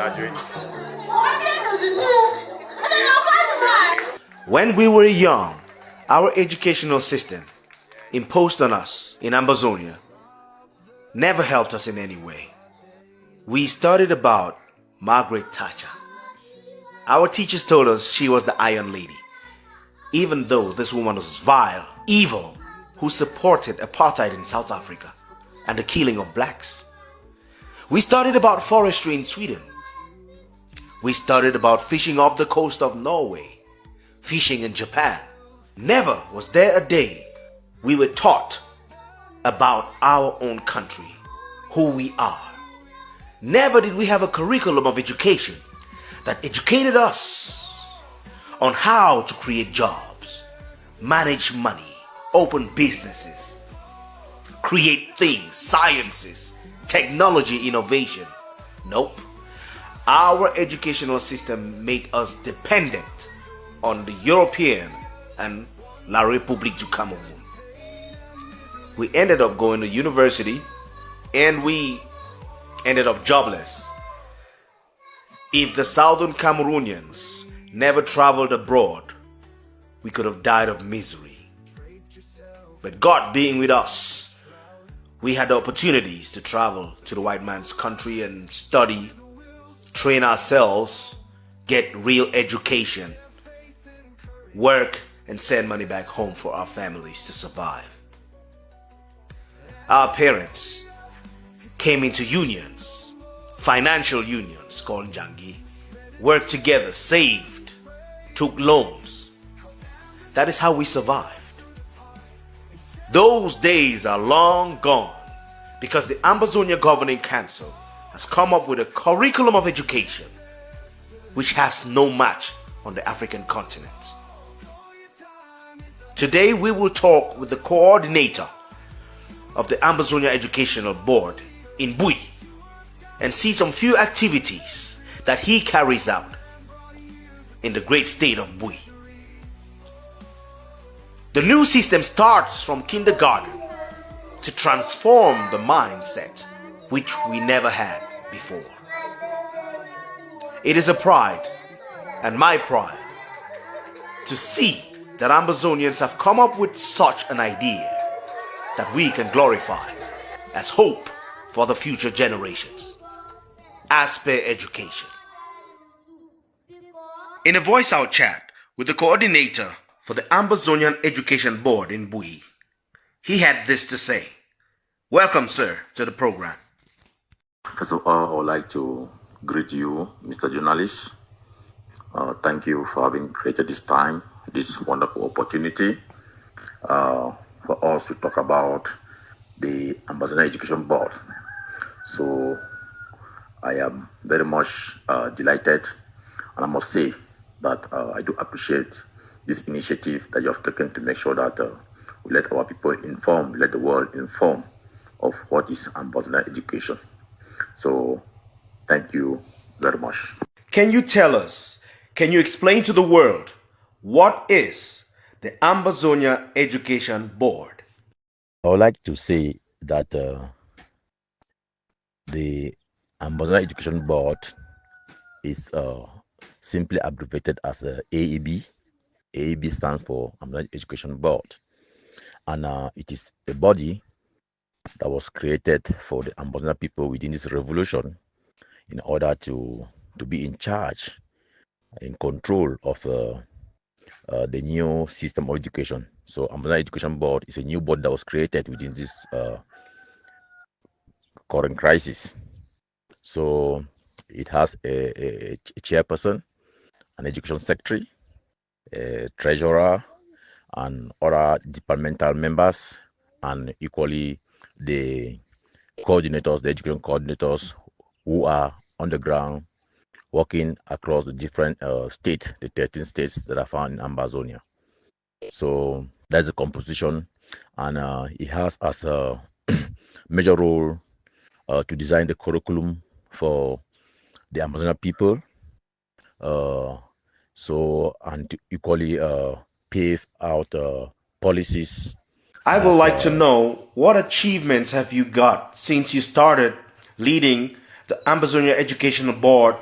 graduates. When we were young, our educational system imposed on us in Ambazonia never helped us in any way. We studied about Margaret Thatcher. Our teachers told us she was the Iron Lady, even though this woman was vile, evil, who supported apartheid in South Africa and the killing of blacks. We studied about forestry in Sweden. We studied about fishing off the coast of Norway, fishing in Japan. Never was there a day we were taught about our own country, who we are. Never did we have a curriculum of education that educated us on how to create jobs, manage money, open businesses, create things, sciences, technology, innovation. Nope. Our educational system made us dependent on the European and La République du Cameroun. We ended up going to university and we ended up jobless. If the Southern Cameroonians never traveled abroad, we could have died of misery. But God being with us, we had the opportunities to travel to the white man's country and study, train ourselves, get real education, work, and send money back home for our families to survive. Our parents came into unions, financial unions called Njangi, worked together, saved, took loans. That is how we survived. Those days are long gone because the Ambazonia Governing Council has come up with a curriculum of education which has no match on the African continent. Today we will talk with the coordinator of the Ambazonia Educational Board in BIYA and see some few activities that he carries out in the great state of BIYA. The new system starts from kindergarten to transform the mindset which we never had before. It is a pride and my pride to see that Ambazonians have come up with such an idea that we can glorify as hope for the future generations, as per education. In a voice-out chat with the coordinator for the Ambazonian Education Board in BIYA, he had this to say. Welcome, sir, to the program. First of all, I would like to greet you, Mr. Journalist. Thank you for having created this time, this wonderful opportunity for us to talk about the Ambazonia Education Board. So I am very much delighted, and I must say that I do appreciate this initiative that you have taken to make sure that we let our people inform, let the world inform of what is Ambazonia education. So thank you very much. Can you tell us, can you explain to the world what is the Ambazonia Education Board? I would like to say that the Ambazonia Education Board is simply abbreviated as AEB. AEB stands for Ambazonia Education Board, and it is a body that was created for the Ambazonia people within this revolution in order to be in charge, in control of the new system of education. So Ambazonia Education Board is a new board that was created within this current crisis. So it has a chairperson, an education secretary, a treasurer, and other departmental members, and equally the coordinators, the education coordinators who are on the ground working across the different states, the 13 states that are found in Ambazonia. So that's the composition, and it has as a major role to design the curriculum for the Ambazonia people, and to equally pave out policies. I would like to know, what achievements have you got since you started leading the Ambazonia Educational Board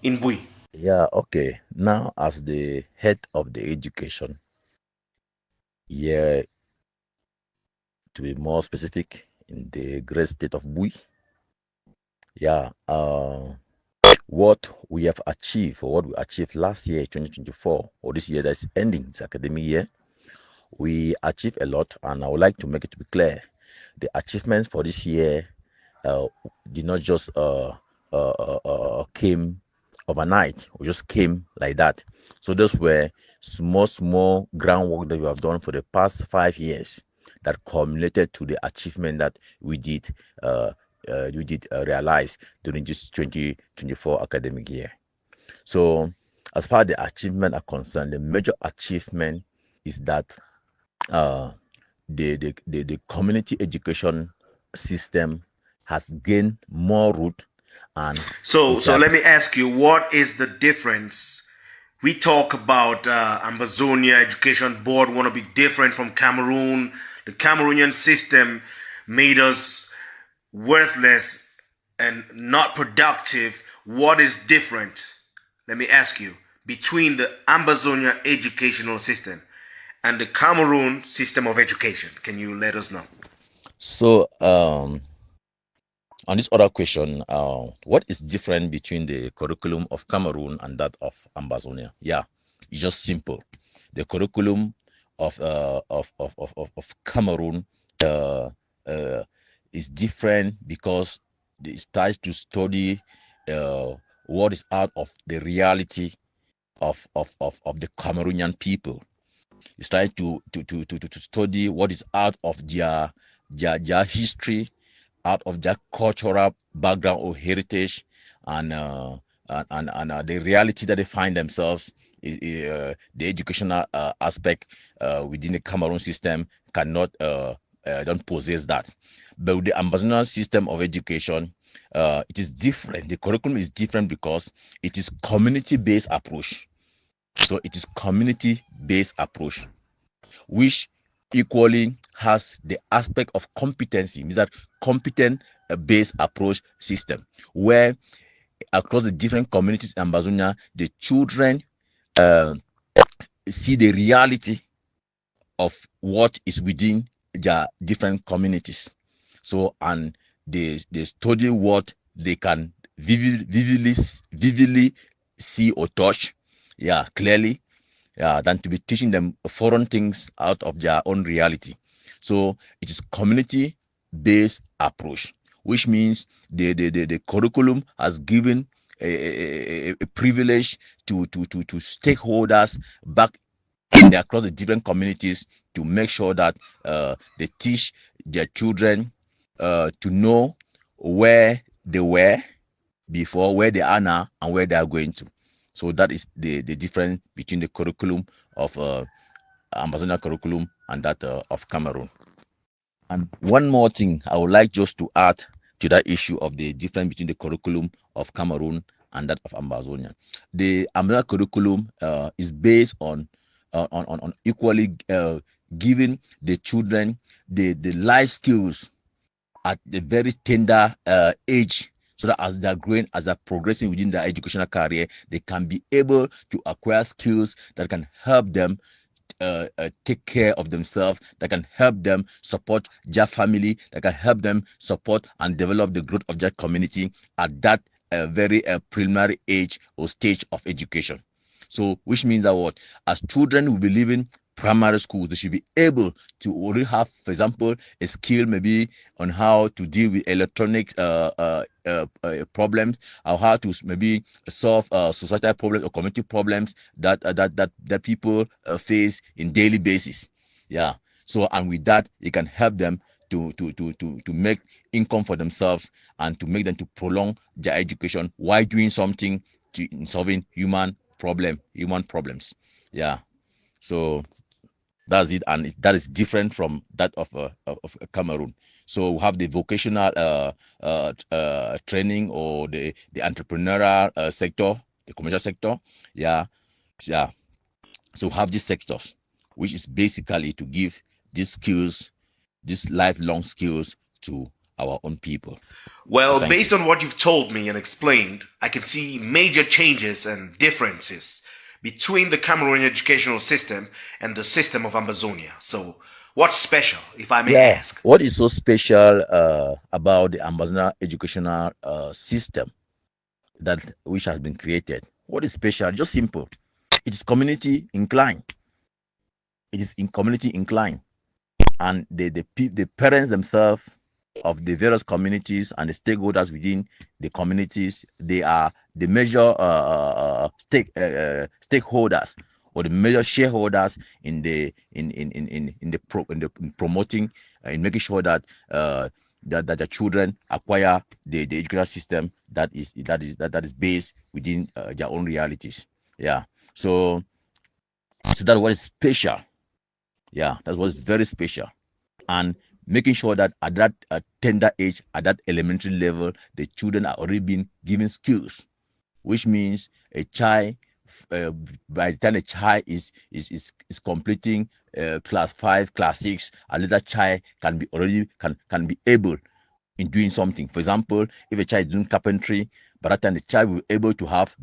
in Bui? Yeah, okay. Now, as the head of the education, yeah, to be more specific, in the great state of Bui, yeah, what we have achieved, or what we achieved last year, 2024, or this year that's ending, this academic year, we achieved a lot, and I would like to make it to be clear. The achievements for this year uh, did not just came overnight, or just came like that. So those were small groundwork that we have done for the past 5 years that culminated to the achievement that we did realize during this 2024 academic year. So as far as the achievement are concerned, the major achievement is that uh, the community education system has gained more root, and So, it so let has. me ask you, what is the difference? We talk about Ambazonia Education Board want to be different from Cameroon. The Cameroonian system made us worthless and not productive. What is different? Let me ask you between the Ambazonia educational system and the Cameroon system of education. Can you let us know? So on this other question, what is different between the curriculum of Cameroon and that of Ambazonia? Yeah, it's just simple. The curriculum of Cameroon uh, uh, is different because it tries to study uh, what is out of the reality of the Cameroonian people. It's trying to study what is out of their history, out of their cultural background or heritage, and the reality that they find themselves. The educational aspect within the Cameroon system cannot don't possess that. But with the Ambazonia system of education, it is different. The curriculum is different because it is community-based approach. So it is community-based approach, which equally has the aspect of competency, means that competent based approach system, where across the different communities in Ambazonia, the children uh, see the reality of what is within their different communities. So, and they study what they can vividly see or touch, yeah, clearly, than to be teaching them foreign things out of their own reality. So it is community-based approach, which means the curriculum has given a privilege to stakeholders back across the different communities to make sure that they teach their children to know where they were before, where they are now, and where they are going to. So that is the difference between the curriculum of Ambazonia curriculum and that of Cameroon. And one more thing I would like just to add to that issue of the difference between the curriculum of Cameroon and that of Ambazonia. The Ambazonia curriculum is based on equally giving the children the life skills at the very tender age, so that as they're growing, as they're progressing within their educational career, they can be able to acquire skills that can help them take care of themselves, that can help them support their family, that can help them support and develop the growth of their community at that very preliminary age or stage of education. So, which means that what, as children will be leaving primary schools, they should be able to already have, for example, a skill maybe on how to deal with electronic problems, or how to maybe solve societal problems or community problems that people face in daily basis. Yeah. So, and with that, it can help them to make income for themselves, and to make them to prolong their education while doing something in solving human problems. Yeah. So that's it, and that is different from that of Cameroon. So we have the vocational training, or the entrepreneurial sector, the commercial sector. Yeah, yeah. So we have these sectors, which is basically to give these skills, these lifelong skills to our own people. Well, Thank based you. on what you've told me and explained, I can see major changes and differences between the Cameroonian educational system and the system of Ambazonia. So, what's special, if I may Yeah, ask? what is so special about the Ambazonia educational system that which has been created? What is special? Just simple. It is community inclined. It is in community inclined, and the parents themselves of the various communities and the stakeholders within the communities, they are the major stakeholders or the major shareholders in the in promoting in making sure that that the children acquire the educational system that is based within their own realities. Yeah. So that's what is special. Yeah, that's what is very special. And making sure that at that tender age, at that elementary level, the children are already being given skills, which means a child, uh, by the time a child is completing class 5, class 6, a little child can be already can be able in doing something. For example, if a child is doing carpentry, by that time the child will be able to have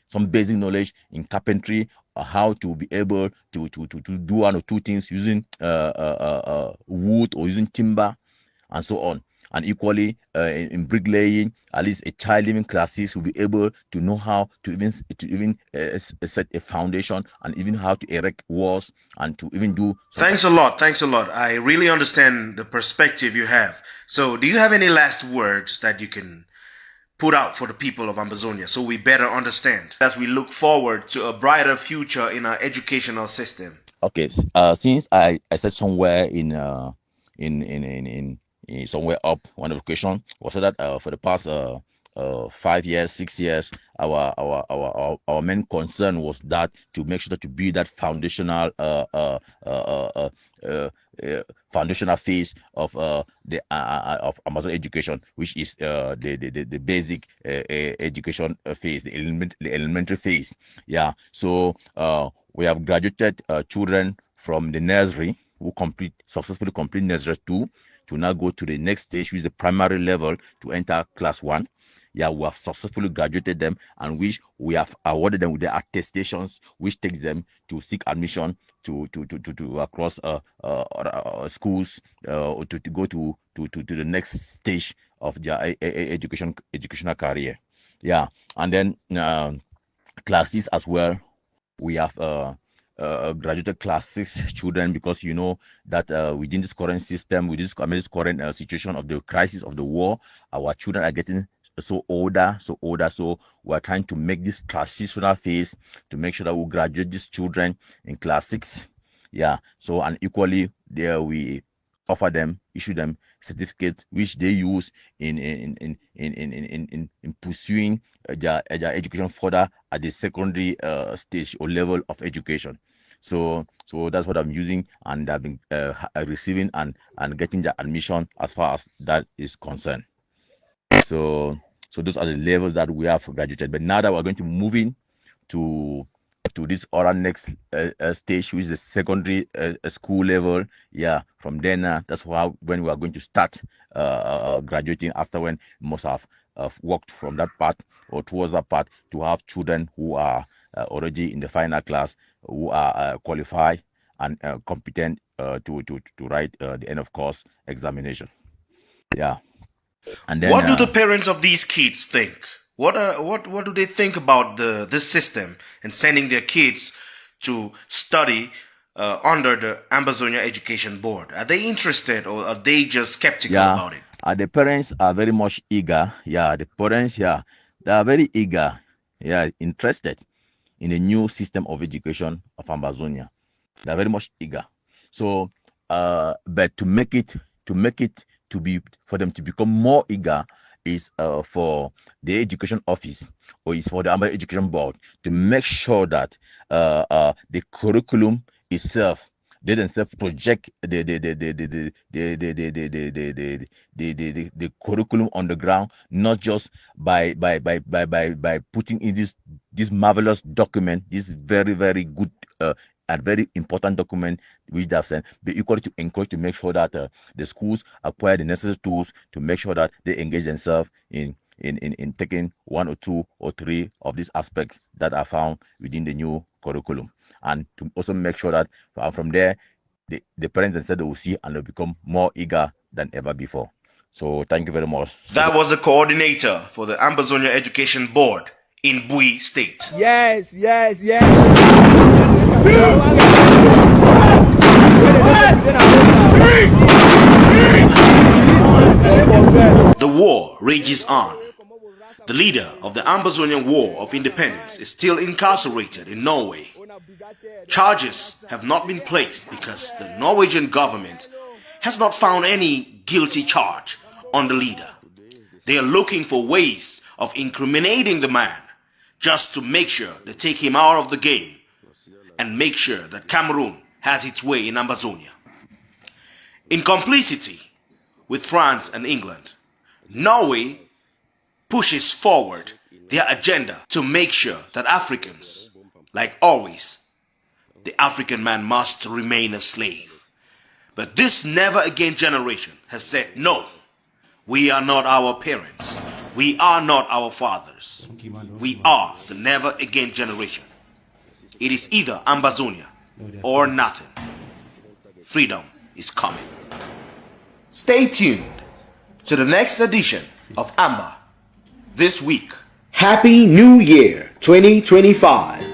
some basic knowledge in carpentry, or how to be able to do one or two things using wood or using timber and so on. And equally in bricklaying, at least a child living classes will be able to know how to even set a foundation, and even how to erect walls, and to even do some. Thanks a lot. Thanks a lot. I really understand the perspective you have. So, do you have any last words that you can put out for the people of Ambazonia so we better understand as we look forward to a brighter future in our educational system? Okay, since I said somewhere in somewhere up one of the question was that for the past 5 years, 6 years, our main concern was that to make sure that to build that uh, foundational phase of the of Amazon education, which is the basic education phase, the elementary phase. Yeah. So we have graduated children from the nursery who successfully complete nursery 2 to now go to the next stage, which is the primary level, to enter class 1. Yeah, we have successfully graduated them, and which we have awarded them with the attestations, which takes them to seek admission to across schools to go to the next stage of their educational career. Yeah. And then classes as well, we have graduated class 6 children, because you know that within this current system, with this current situation of the crisis of the war, our children are getting so older. So we're trying to make this transitional phase to make sure that we graduate these children in class 6. Yeah. So, and equally there we issue them certificates which they use in pursuing their education further at the secondary stage or level of education. So that's what I'm using, and I've been receiving and getting the admission as far as that is concerned. So those are the levels that we have graduated. But now that we're going to move in to this other next stage, which is the secondary school level. Yeah, from then that's when we are going to start graduating, after when most have worked from that part or towards that part, to have children who are already in the final class, who are qualified and competent to write the end of course examination. Yeah. And then What do the parents of these kids think? What do they think about this system and sending their kids to study under the Ambazonia Education Board? Are they interested, or are they just skeptical about it? The parents are very much eager. Yeah, the parents, yeah, they are very eager. Yeah, interested in the new system of education of Ambazonia. They are very much eager. So, but to make it to be for them to become more eager is for the education office, or is for the Ambazonia Education Board, to make sure that the curriculum itself, they themselves project the curriculum on the ground, not just by putting in this marvelous document, this very very good a very important document which they have sent, be equally to encourage to make sure that the schools acquire the necessary tools to make sure that they engage themselves in taking one or two or three of these aspects that are found within the new curriculum, and to also make sure that from there the parents instead will see and they'll become more eager than ever before. So thank you very much. That was the coordinator for the Ambazonia Education Board in BIYA State. Yes. The war rages on. The leader of the Ambazonian War of Independence is still incarcerated in Norway. Charges have not been placed because the Norwegian government has not found any guilty charge on the leader. They are looking for ways of incriminating the man just to make sure they take him out of the game and make sure that Cameroon has its way in Ambazonia. In complicity with France and England, Norway pushes forward their agenda to make sure that Africans, like always, the African man must remain a slave. But this never again generation has said, no, we are not our parents. We are not our fathers. We are the never again generation. It is either Ambazonia or nothing. Freedom is coming. Stay tuned to the next edition of Amba this week. Happy New Year 2025.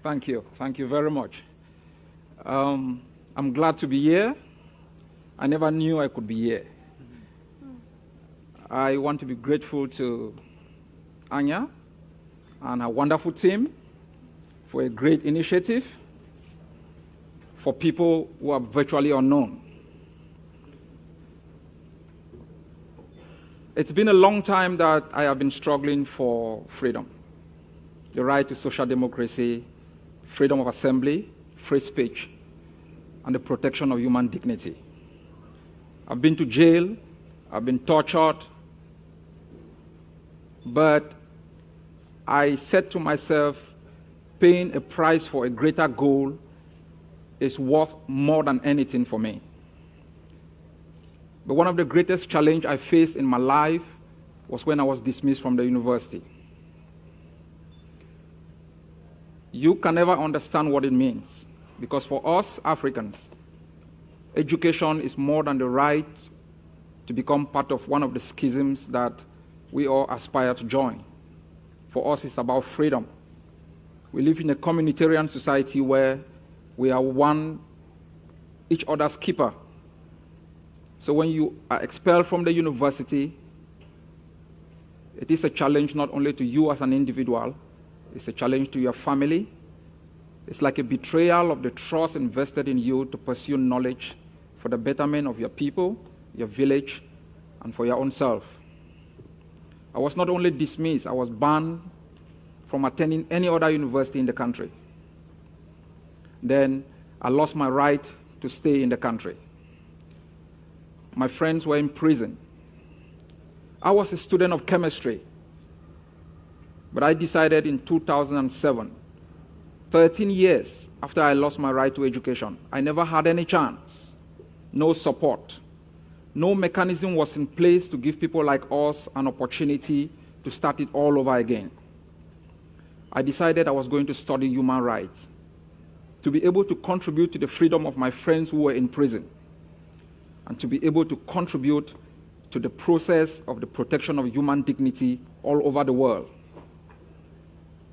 Thank you. Thank you very much. I'm glad to be here. I never knew I could be here. I want to be grateful to Anya and her wonderful team for a great initiative for people who are virtually unknown. It's been a long time that I have been struggling for freedom, the right to social democracy, freedom of assembly, free speech, and the protection of human dignity. I've been to jail, I've been tortured, but I said to myself, paying a price for a greater goal is worth more than anything for me. But one of the greatest challenges I faced in my life was when I was dismissed from the university. You can never understand what it means, because for us Africans, education is more than the right to become part of one of the schisms that we all aspire to join. For us, it's about freedom. We live in a communitarian society where we are one, each other's keeper. So when you are expelled from the university, it is a challenge not only to you as an individual, it's a challenge to your family. It's like a betrayal of the trust invested in you to pursue knowledge for the betterment of your people, your village, and for your own self. I was not only dismissed, I was banned from attending any other university in the country. Then I lost my right to stay in the country. My friends were in prison. I was a student of chemistry, but I decided in 2007, 13 years after I lost my right to education, I never had any chance, no support. No mechanism was in place to give people like us an opportunity to start it all over again. I decided I was going to study human rights, to be able to contribute to the freedom of my friends who were in prison, and to be able to contribute to the process of the protection of human dignity all over the world.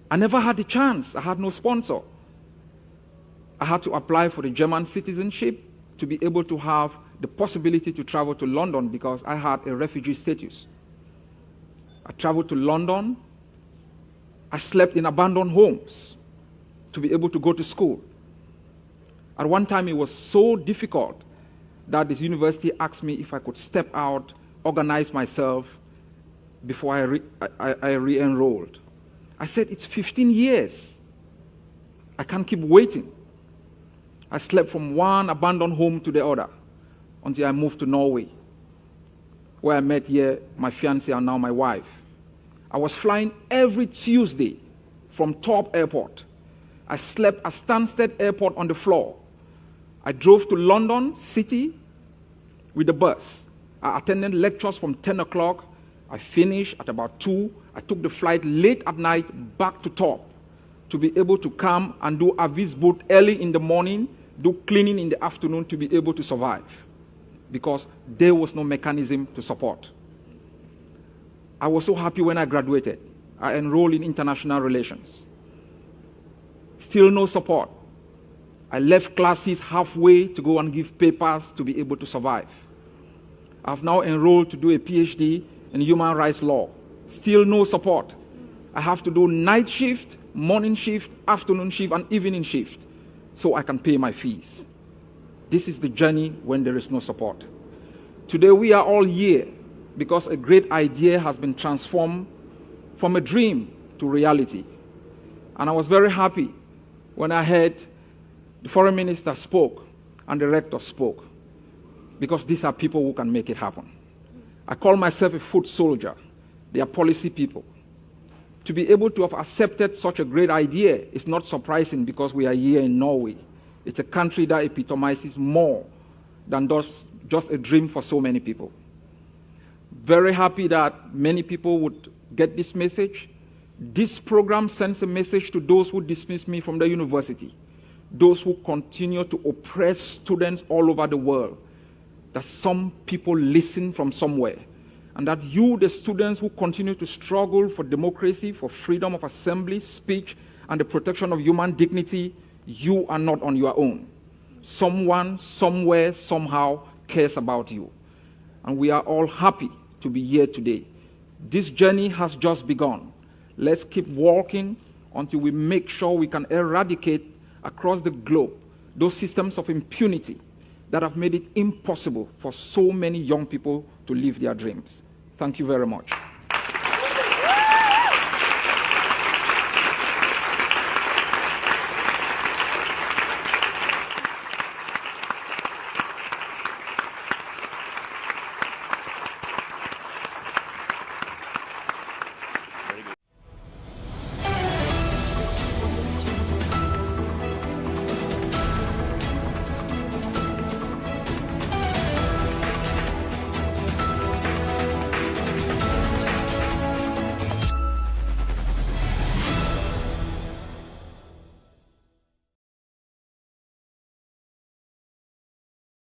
I never had the chance. I had no sponsor. I had to apply for the German citizenship to be able to have the possibility to travel to London because I had a refugee status. I traveled to London. I slept in abandoned homes to be able to go to school. At one time, it was so difficult that this university asked me if I could step out, organize myself before I re-enrolled. I said, it's 15 years. I can't keep waiting. I slept from one abandoned home to the other until I moved to Norway, where I met here my fiancée and now my wife. I was flying every Tuesday from Torp Airport. I slept at Stansted Airport on the floor. I drove to London City with the bus. I attended lectures from 10 o'clock. I finished at about 2. I took the flight late at night back to Torp to be able to come and do Avis boot early in the morning, do cleaning in the afternoon to be able to survive, because there was no mechanism to support. I was so happy when I graduated. I enrolled in international relations. Still no support. I left classes halfway to go and give papers to be able to survive. I've now enrolled to do a PhD in human rights law. Still no support. I have to do night shift, morning shift, afternoon shift, and evening shift so I can pay my fees. This is the journey when there is no support. Today we are all here because a great idea has been transformed from a dream to reality. And I was very happy when I heard the foreign minister spoke and the rector spoke, because these are people who can make it happen. I call myself a foot soldier. They are policy people. To be able to have accepted such a great idea is not surprising because we are here in Norway. It's a country that epitomizes more than just a dream for so many people. Very happy that many people would get this message. This program sends a message to those who dismiss me from the university, those who continue to oppress students all over the world, that some people listen from somewhere, and that you, the students who continue to struggle for democracy, for freedom of assembly, speech, and the protection of human dignity, you are not on your own. Someone, somewhere, somehow cares about you. And we are all happy to be here today. This journey has just begun. Let's keep walking until we make sure we can eradicate across the globe those systems of impunity that have made it impossible for so many young people to live their dreams. Thank you very much.